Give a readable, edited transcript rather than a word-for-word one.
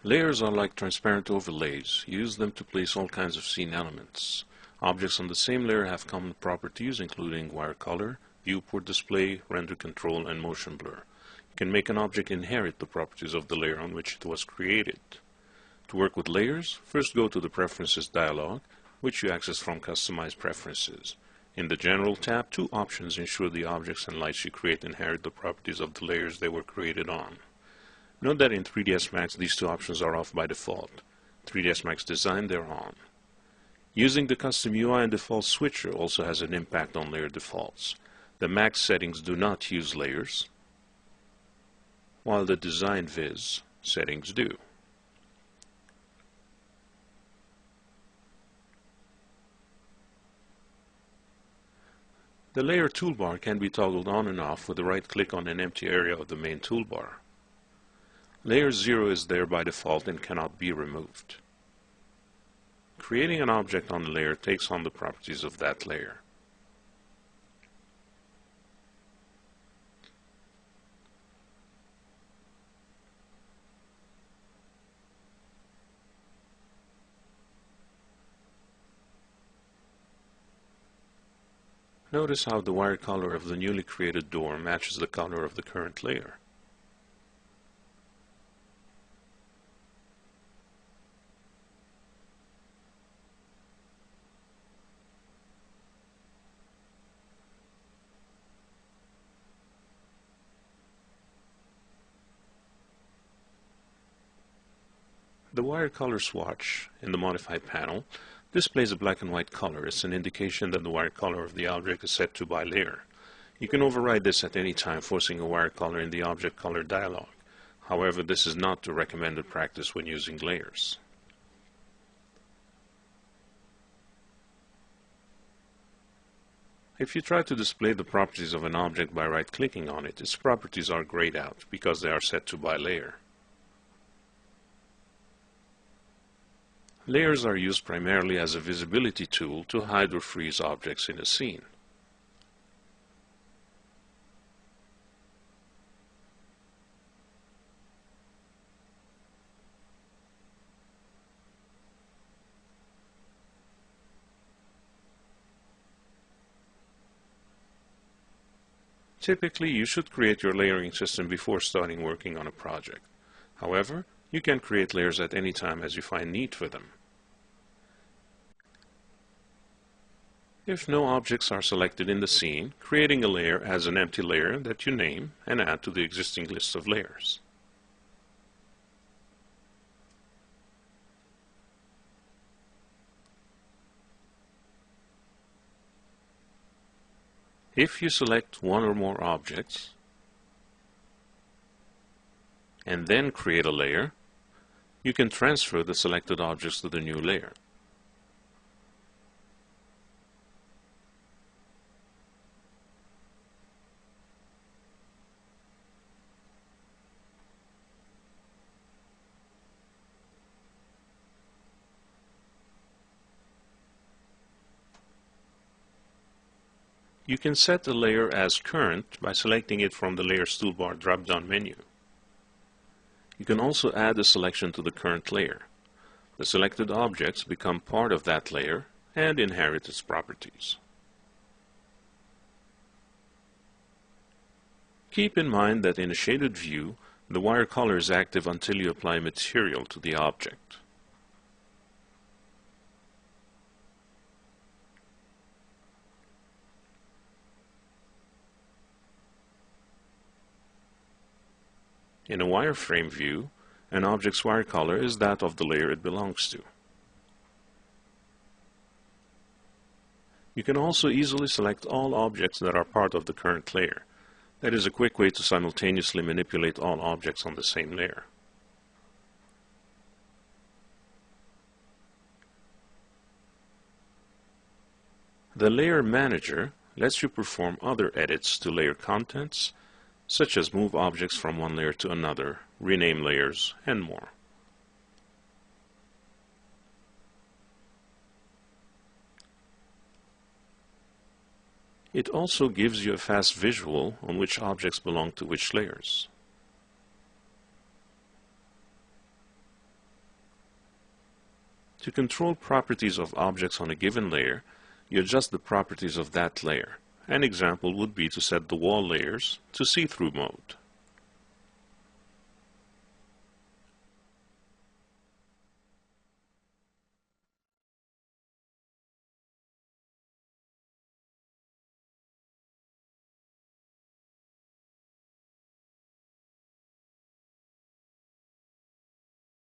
Layers are like transparent overlays. Use them to place all kinds of scene elements. Objects on the same layer have common properties including wire color, viewport display, render control, and motion blur. You can make an object inherit the properties of the layer on which it was created. To work with layers, first go to the Preferences dialog, which you access from Customize Preferences. In the General tab, two options ensure the objects and lights you create inherit the properties of the layers they were created on. Note that in 3ds Max these two options are off by default. 3ds Max Design they're on. Using the custom UI and default switcher also has an impact on layer defaults. The Max settings do not use layers, while the Design Viz settings do. The layer toolbar can be toggled on and off with a right click on an empty area of the main toolbar. Layer 0 is there by default and cannot be removed. Creating an object on a layer takes on the properties of that layer. Notice how the wire color of the newly created door matches the color of the current layer. The wire color swatch in the Modify panel displays a black and white color. It's an indication that the wire color of the object is set to by layer. You can override this at any time, forcing a wire color in the Object Color dialog. However, this is not the recommended practice when using layers. If you try to display the properties of an object by right-clicking on it, its properties are grayed out because they are set to by layer. Layers are used primarily as a visibility tool to hide or freeze objects in a scene. Typically, you should create your layering system before starting working on a project. However, you can create layers at any time as you find need for them. If no objects are selected in the scene, creating a layer adds an empty layer that you name and add to the existing list of layers. If you select one or more objects and then create a layer, you can transfer the selected objects to the new layer. You can set a layer as current by selecting it from the Layers toolbar drop-down menu. You can also add a selection to the current layer. The selected objects become part of that layer and inherit its properties. Keep in mind that in a shaded view, the wire color is active until you apply material to the object. In a wireframe view, an object's wire color is that of the layer it belongs to. You can also easily select all objects that are part of the current layer. That is a quick way to simultaneously manipulate all objects on the same layer. The Layer Manager lets you perform other edits to layer contents, such as move objects from one layer to another, rename layers, and more. It also gives you a fast visual on which objects belong to which layers. To control properties of objects on a given layer, you adjust the properties of that layer. An example would be to set the wall layers to see-through mode.